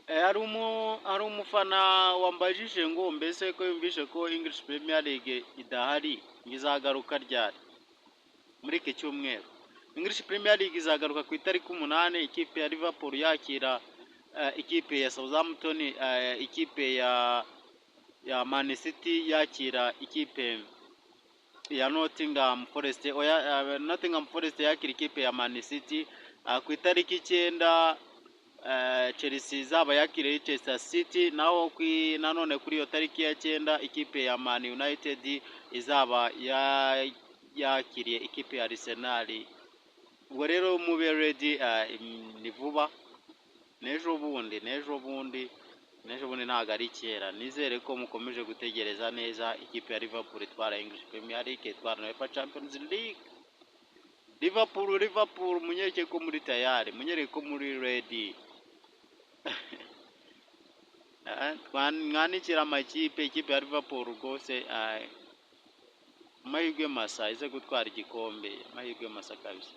Hari umufana wambajije ngo mbese ko yumvishe ko English Premier League idahari izagaruka ryari muri iki cyumweru. English Premier League izagaruka ku itariki 8, ikipe ya Liverpool yakira ikipe ya Southampton, ikipe ya Man City yakira ikipe ya Nottingham Forest. Nottingham Forest yakira ikipe ya Man City ku itariki 9. Chelsea izaba yakiriye Leicester City, naho nanone kuri iyo tariki ya 9 ikipe ya Man United izaba yakiriye ikipe ya Arsenal. Ubwo rero mube ready, ni vuba n'ejo bundi ntabwo ari kera. Nizere ko mukomeje gutegereza neza ikipe ya Liverpool itwara English Premier League, itwara UEFA Champions League. Liverpool munyereke ko muri tayari, munyereke ko muri ready. Mwanikira amakipe, ikipe ya Liverpool rwose amahirwe masa ize gutwara igikombe, amahirwe masa kabisa.